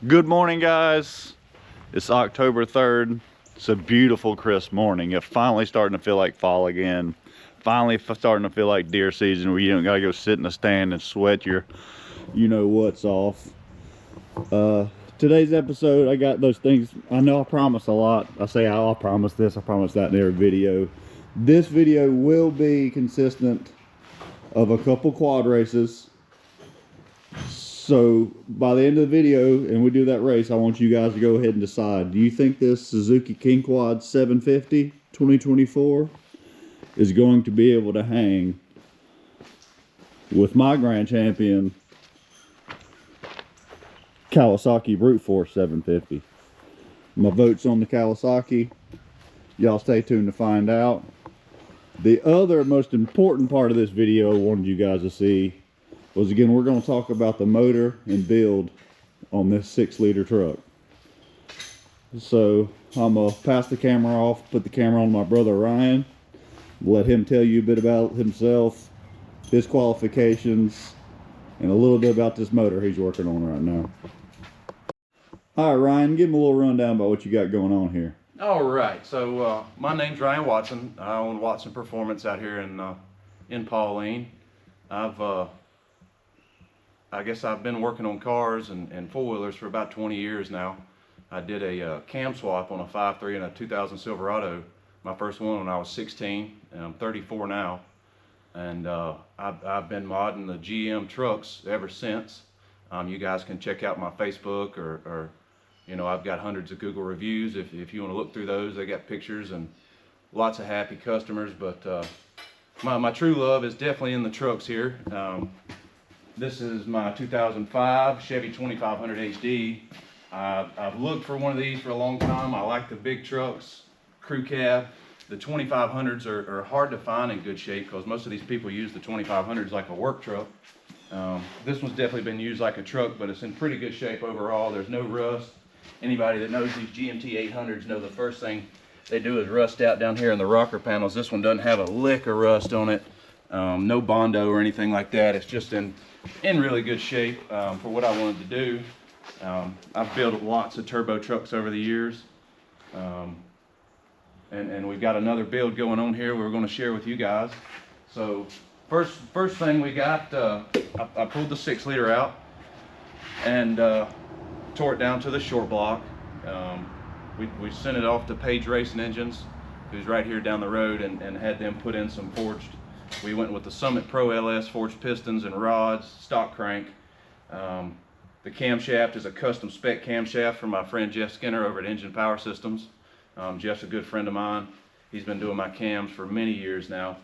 Good morning, guys. It's October 3rd. It's a beautiful, crisp morning. It's finally starting to feel like fall again. Finally starting to feel like deer season where you don't gotta go sit in the stand and sweat your you-know-what's off. Today's episode, I got those things. I know I promise a lot. I say I'll promise this, I promise that in every video. This video will be consistent of a couple quad races. So by the end of the video, and we do that race, I want you guys to go ahead and decide. Do you think this Suzuki King Quad 750 2024 is going to be able to hang with my grand champion Kawasaki Brute Force 750? My vote's on the Kawasaki. Y'all stay tuned to find out. The other most important part of this video I wanted you guys to see was, again, we're going to talk about the motor and build on this 6-liter truck. So I'm going to pass the camera off, put the camera on my brother Ryan, let him tell you a bit about himself, his qualifications, and a little bit about this motor he's working on right now. All right, Ryan, give him a little rundown about what you got going on here. All right, so my name's Ryan Watson. I own Watson Performance out here in Pauline. I guess I've been working on cars and four-wheelers for about 20 years now. I did a cam swap on a 5.3 and a 2000 Silverado, my first one when I was 16, and I'm 34 now. And I've been modding the GM trucks ever since. You guys can check out my Facebook or you know, I've got hundreds of Google reviews. If you want to look through those, they got pictures and lots of happy customers. But my true love is definitely in the trucks here. This is my 2005 Chevy 2500 HD. I've looked for one of these for a long time. I like the big trucks, crew cab. The 2500s are hard to find in good shape because most of these people use the 2500s like a work truck. This one's definitely been used like a truck, but it's in pretty good shape overall. There's no rust. Anybody that knows these GMT 800s know the first thing they do is rust out down here in the rocker panels. This one doesn't have a lick of rust on it. No Bondo or anything like that. It's just in really good shape for what I wanted to do. I've built lots of turbo trucks over the years. And we've got another build going on here we're going to share with you guys. So first thing we got, I pulled the 6-liter out and tore it down to the short block. We sent it off to Page Racing Engines, who's right here down the road, and had them put in some forged. We went with the Summit Pro LS forged pistons and rods, stock crank. The camshaft is a custom spec camshaft from my friend Jeff Skinner over at Engine Power Systems. Jeff's a good friend of mine. He's been doing my cams for many years now.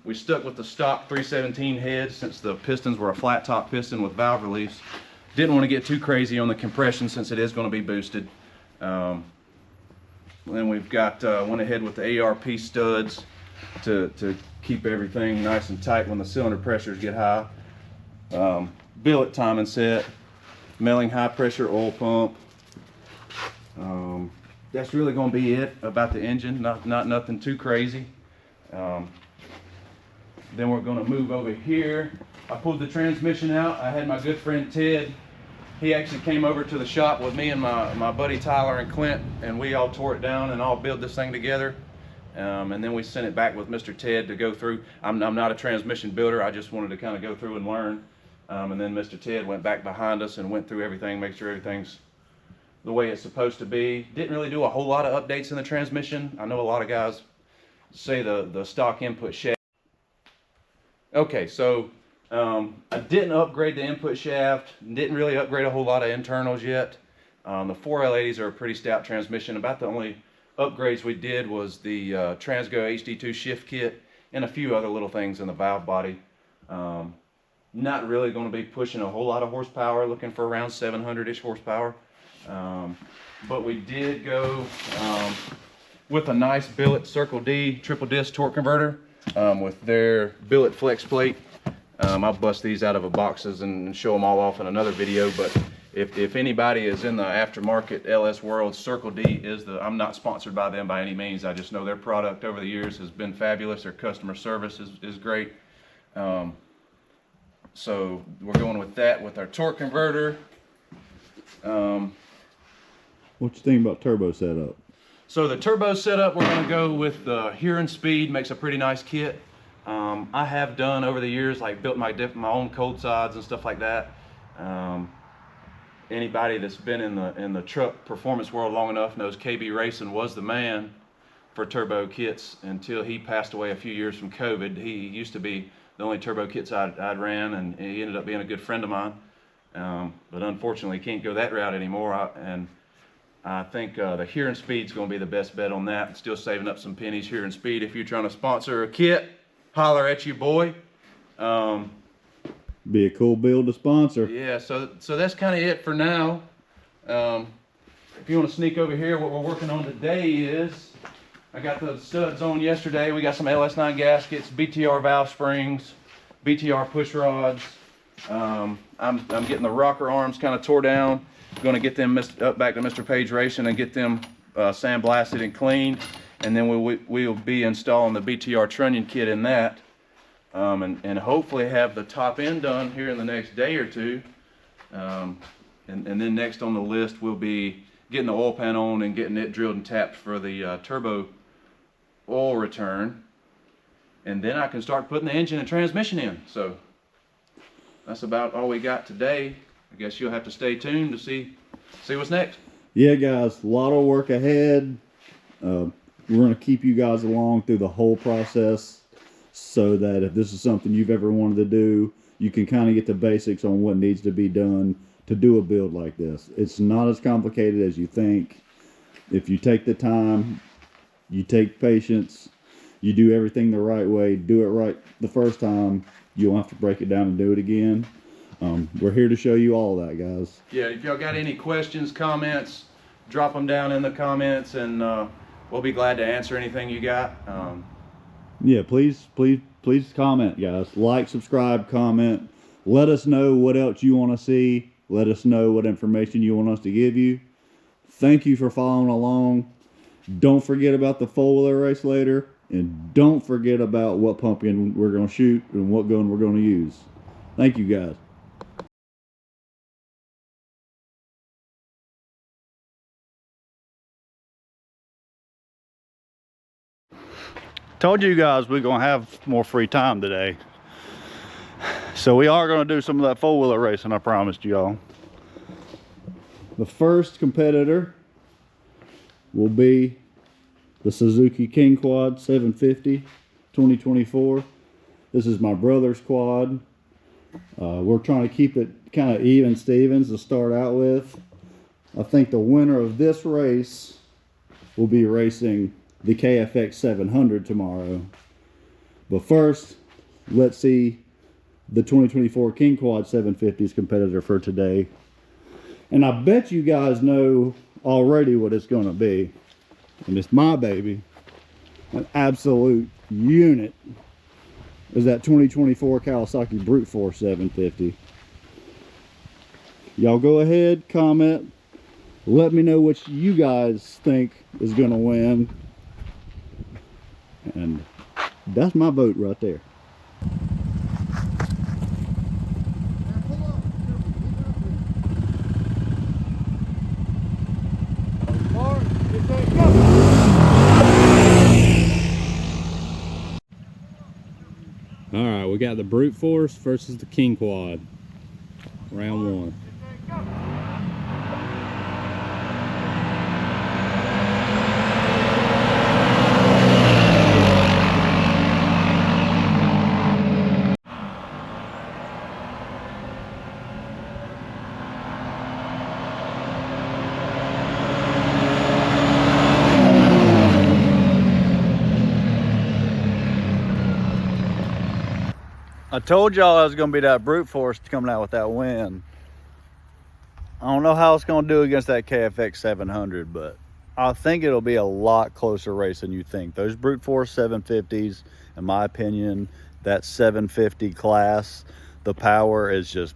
We stuck with the stock 317 head since the pistons were a flat top piston with valve release. Didn't want to get too crazy on the compression since it is going to be boosted. Then we've got went ahead with the ARP studs to keep everything nice and tight when the cylinder pressures get high. Billet timing set, milling high pressure oil pump. That's really going to be it about the engine. Not nothing too crazy. Then we're going to move over here. I pulled the transmission out. I had my good friend Ted. He actually came over to the shop with me and my buddy Tyler and Clint, and we all tore it down and all built this thing together. And then we sent it back with Mr. Ted to go through. I'm not a transmission builder. I just wanted to kind of go through and learn. And then Mr. Ted went back behind us and went through everything, make sure everything's the way it's supposed to be. Didn't really do a whole lot of updates in the transmission. I know a lot of guys say the stock input shaft. Okay, so I didn't upgrade the input shaft. Didn't really upgrade a whole lot of internals yet. The 4L80s are a pretty stout transmission. About the only upgrades we did was the Transgo HD2 shift kit and a few other little things in the valve body. Not really going to be pushing a whole lot of horsepower, looking for around 700-ish horsepower. But we did go with a nice billet Circle D triple disc torque converter with their billet flex plate. I'll bust these out of the boxes and show them all off in another video, but if anybody is in the aftermarket LS world, Circle D is I'm not sponsored by them by any means. I just know their product over the years has been fabulous. Their customer service is great. So we're going with that with our torque converter. What you think about turbo setup? So the turbo setup, we're gonna go with the Here and Speed, makes a pretty nice kit. I have done over the years, like built my own cold sides and stuff like that. Anybody that's been in the truck performance world long enough knows KB Racing was the man for turbo kits until he passed away a few years from COVID. He used to be the only turbo kits I'd ran, and he ended up being a good friend of mine. But unfortunately, can't go that route anymore. I think the Here and Speed's going to be the best bet on that. Still saving up some pennies. Here and Speed, if you're trying to sponsor a kit, holler at you, boy. Be a cool build to sponsor. Yeah, so that's kind of it for now. If you want to sneak over here, what we're working on today is, I got the studs on yesterday. We got some LS9 gaskets, BTR valve springs, BTR push rods. I'm getting the rocker arms kind of tore down. Going to get them up back to Mr. Page Racing and get them sandblasted and cleaned, and then we'll be installing the BTR trunnion kit in that, and hopefully have the top end done here in the next day or two, and then next on the list will be getting the oil pan on and getting it drilled and tapped for the turbo oil return, and then I can start putting the engine and transmission in. So that's about all we got today. I guess you'll have to stay tuned to see what's next. Yeah, guys, a lot of work ahead. We're going to keep you guys along through the whole process so that if this is something you've ever wanted to do, you can kind of get the basics on what needs to be done to do a build like this. It's not as complicated as you think. If you take the time, you take patience, you do everything the right way, do it right the first time, you won't have to break it down and do it again. We're here to show you all that, guys. Yeah, if y'all got any questions, comments, drop them down in the comments, and we'll be glad to answer anything you got. Yeah, please comment, guys. Like, subscribe, comment. Let us know what else you want to see. Let us know what information you want us to give you. Thank you for following along. Don't forget about the four-wheeler race later, and don't forget about what pumpkin we're going to shoot and what gun we're going to use. Thank you, guys. Told you guys we're gonna have more free time today, so we are gonna do some of that four-wheeler racing I promised y'all. The first competitor will be the Suzuki King Quad 750 2024. This is my brother's quad. We're trying to keep it kind of even Stevens to start out with. I think the winner of this race will be racing the KFX 700 tomorrow. But first, let's see the 2024 King Quad 750's competitor for today. And I bet you guys know already what it's going to be. And it's my baby. An absolute unit is that 2024 Kawasaki Brute Force 750. Y'all go ahead, comment. Let me know what you guys think is going to win. And that's my vote right there. All right, we got the Brute Force versus the King Quad. Round one. I told y'all I was going to be that Brute Force coming out with that win. I don't know how it's going to do against that KFX 700, but I think it'll be a lot closer race than you think. Those Brute Force 750s, in my opinion, that 750 class, the power is just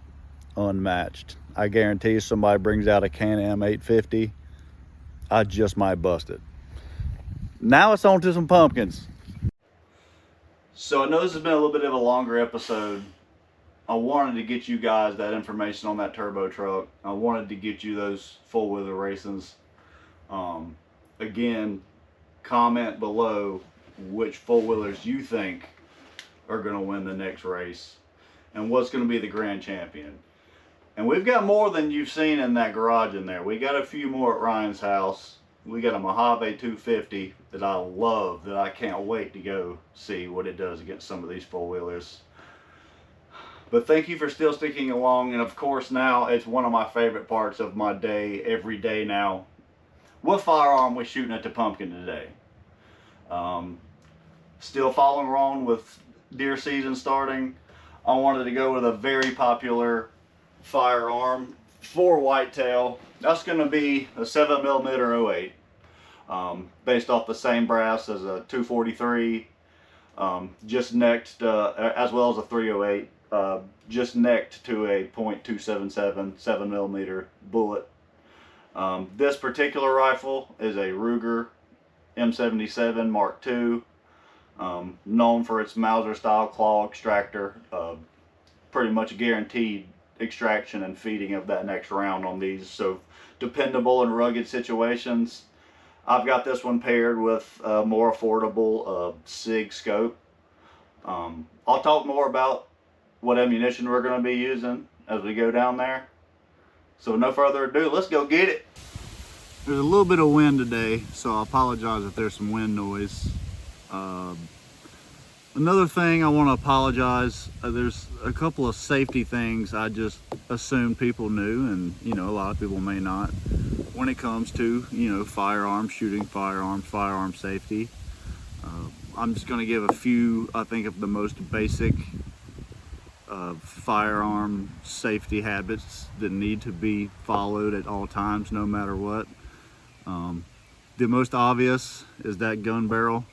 unmatched. I guarantee you somebody brings out a Can-Am 850, I just might bust it. Now it's on to some pumpkins. So I know this has been a little bit of a longer episode, I wanted to get you guys that information on that turbo truck. I wanted to get you those four-wheeler racings. Again, comment below which four-wheelers you think are going to win the next race and what's going to be the grand champion. And we've got more than you've seen in that garage in there. We got a few more at Ryan's house. We got a Mojave 250 that I love, that I can't wait to go see what it does against some of these four-wheelers. But thank you for still sticking along, and of course now it's one of my favorite parts of my day, every day now. What firearm we shooting at the pumpkin today? Still following on with deer season starting. I wanted to go with a very popular firearm for whitetail. That's going to be a 7mm 08, based off the same brass as a 243, just next, as well as a 308. Just necked to a .277 7mm bullet. This particular rifle is a Ruger M77 Mark II, known for its Mauser style claw extractor. Pretty much guaranteed extraction and feeding of that next round on these, so dependable in rugged situations. I've got this one paired with a more affordable SIG scope. I'll talk more about what ammunition we're going to be using as we go down there. So no further ado, let's go get it. There's a little bit of wind today, so I apologize if there's some wind noise. Another thing I want to apologize, there's a couple of safety things I just assumed people knew, and you know, a lot of people may not, when it comes to, you know, firearms, shooting firearms, firearm safety. I'm just going to give a few, I think, of the most basic firearm safety habits that need to be followed at all times, no matter what. The most obvious is that gun barrel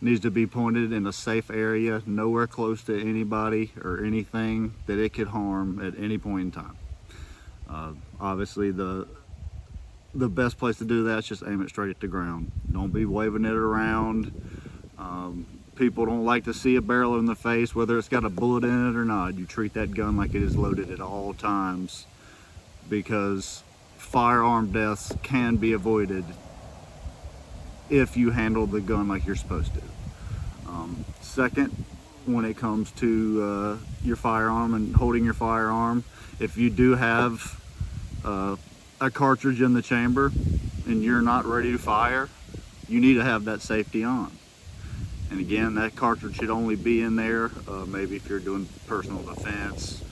needs to be pointed in a safe area, nowhere close to anybody or anything that it could harm at any point in time. Obviously the best place to do that is just aim it straight at the ground. Don't be waving it around. People don't like to see a barrel in the face, whether it's got a bullet in it or not. You treat that gun like it is loaded at all times, because firearm deaths can be avoided if you handle the gun like you're supposed to. Second, when it comes to your firearm and holding your firearm, if you do have a cartridge in the chamber and you're not ready to fire, you need to have that safety on. And again, that cartridge should only be in there maybe if you're doing personal defense,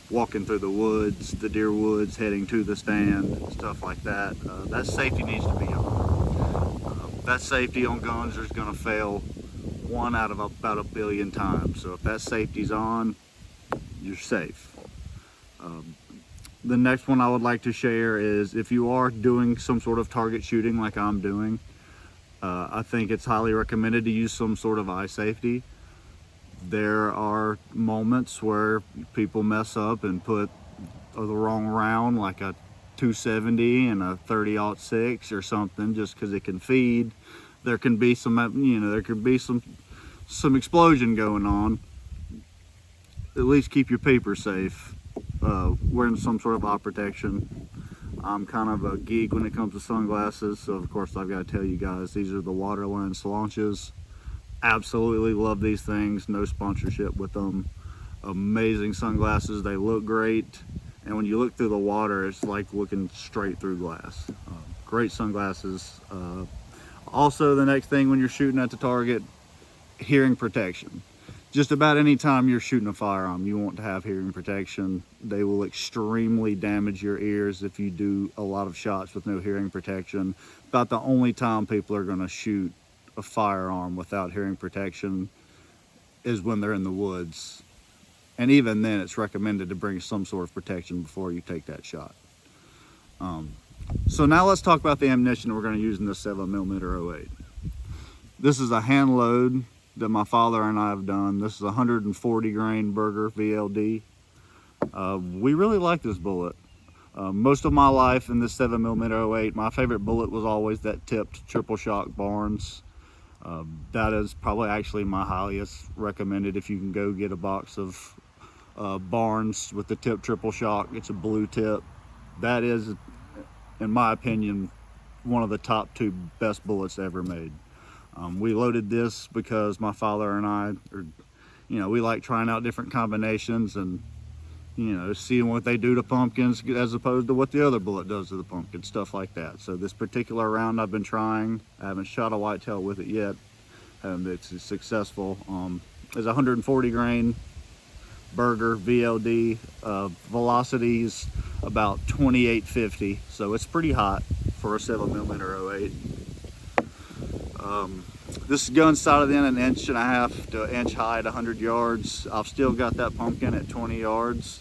walking through the woods, the deer woods, heading to the stand, stuff like that. That safety needs to be on. That safety on guns is going to fail 1 out of about a billion times. So if that safety's on, you're safe. The next one I would like to share is, if you are doing some sort of target shooting like I'm doing, I think it's highly recommended to use some sort of eye safety. There are moments where people mess up and put the wrong round, like a 270 and a 30-06 or something, just because it can feed. There can be some, you know, there could be some explosion going on. At least keep your paper safe, wearing some sort of eye protection. I'm kind of a geek when it comes to sunglasses, so of course I've got to tell you guys, these are the Waterland Slanches. Absolutely love these things. No sponsorship with them. Amazing sunglasses. They look great, and when you look through the water, it's like looking straight through glass. Great sunglasses. Also, the next thing when you're shooting at the target, hearing protection. Just about any time you're shooting a firearm, you want to have hearing protection. They will extremely damage your ears if you do a lot of shots with no hearing protection. About the only time people are going to shoot a firearm without hearing protection is when they're in the woods. And even then, it's recommended to bring some sort of protection before you take that shot. So now let's talk about the ammunition we're going to use in this 7mm 08. This is a hand load that my father and I have done. This is a 140 grain Berger VLD. We really like this bullet. Most of my life in this 7mm 08, my favorite bullet was always that tipped triple shock Barnes. That is probably actually my highest recommended if you can go get a box of Barnes with the tip triple shock. It's a blue tip. That is, in my opinion, one of the top 2 best bullets ever made. We loaded this because my father and I are, we like trying out different combinations and, seeing what they do to pumpkins as opposed to what the other bullet does to the pumpkin, stuff like that. So this particular round I've been trying. I haven't shot a whitetail with it yet. It's successful. It's 140 grain Berger VLD. Velocity's about 2850, so it's pretty hot for a 7mm 08. This gun sighted in 1.5 inches to 1 inch high at 100 yards. I've still got that pumpkin at 20 yards.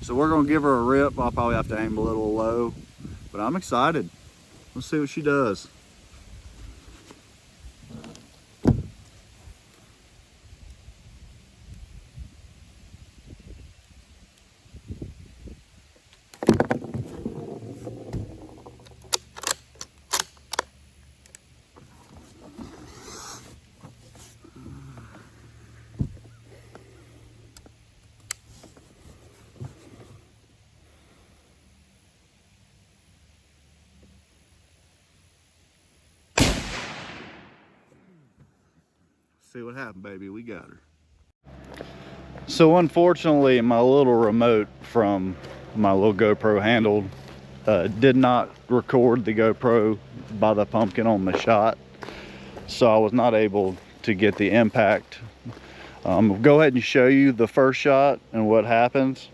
So we're gonna give her a rip. I'll probably have to aim a little low, but I'm excited. Let's see what she does. See what happened, baby. We got her. So unfortunately, my little remote from my little GoPro handle did not record the GoPro by the pumpkin on the shot, so I was not able to get the impact. Go ahead and show you the first shot and what happens,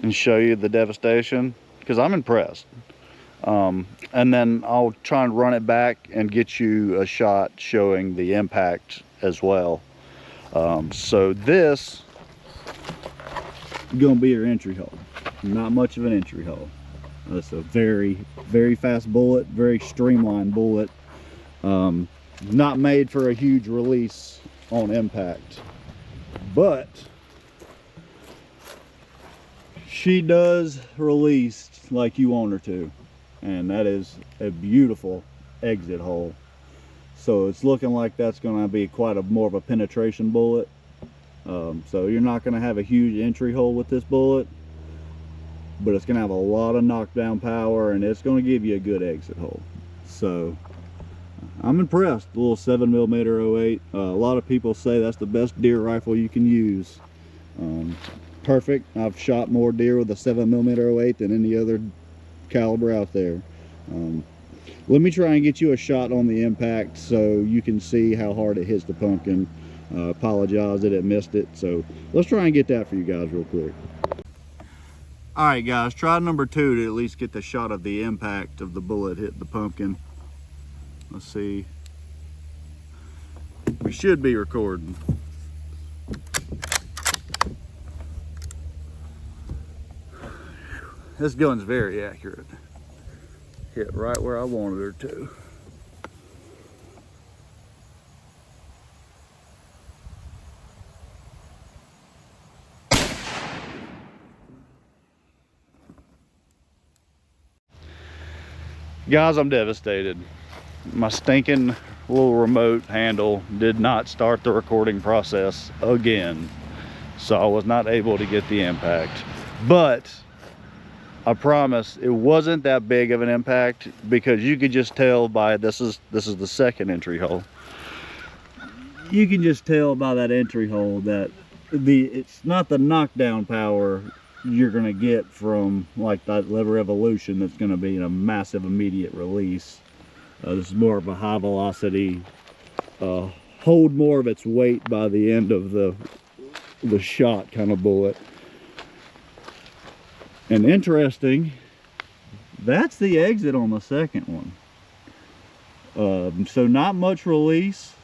and show you the devastation, because I'm impressed. And then I'll try and run it back and get you a shot showing the impact as well. So this is gonna be your entry hole. Not much of an entry hole. It's a very, very fast bullet, very streamlined bullet. Not made for a huge release on impact, but she does release like you want her to, and that is a beautiful exit hole. So it's looking like that's going to be quite a more of a penetration bullet. So you're not going to have a huge entry hole with this bullet, but it's going to have a lot of knockdown power, and it's going to give you a good exit hole. So I'm impressed. A little 7mm 08. A lot of people say that's the best deer rifle you can use. Perfect. I've shot more deer with a 7mm 08 than any other caliber out there. Let me try and get you a shot on the impact so you can see how hard it hits the pumpkin. Apologize that it missed it. So let's try and get that for you guys real quick. All right, guys, try number 2 to at least get the shot of the impact of the bullet hit the pumpkin. Let's see. We should be recording. This gun's very accurate. Hit right where I wanted her to. Guys, I'm devastated. My stinking little remote handle did not start the recording process again, so I was not able to get the impact. But I promise it wasn't that big of an impact, because you could just tell by this is the second entry hole. You can just tell by that entry hole that it's not the knockdown power you're gonna get from like that lever evolution that's gonna be in a massive immediate release. This is more of a high velocity, hold more of its weight by the end of the shot kind of bullet. And interesting, that's the exit on the second one. So not much release.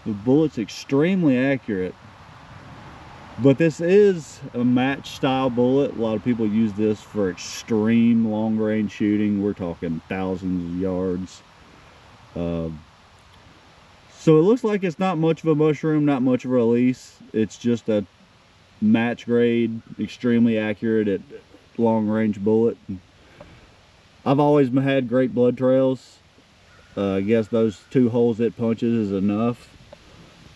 The bullet's extremely accurate. But this is a match style bullet. A lot of people use this for extreme long range shooting. We're talking thousands of yards. So it looks like it's not much of a mushroom, not much of a release. It's just a match grade, extremely accurate at long range bullet. I've always had great blood trails. I guess those 2 holes it punches is enough,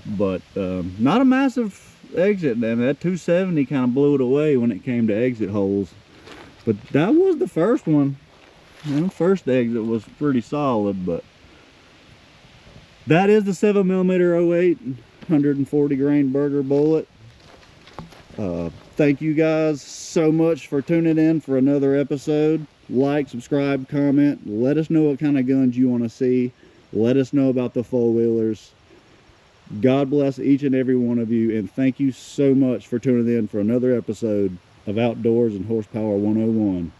but not a massive exit, and that 270 kind of blew it away when it came to exit holes. But that was the first one. And the first exit was pretty solid, but that is the 7mm 08 140 grain Berger bullet. Thank you guys so much for tuning in for another episode. Like, subscribe, comment. Let us know what kind of guns you want to see. Let us know about the four-wheelers. God bless each and every one of you, and thank you so much for tuning in for another episode of Outdoors and Horsepower 101.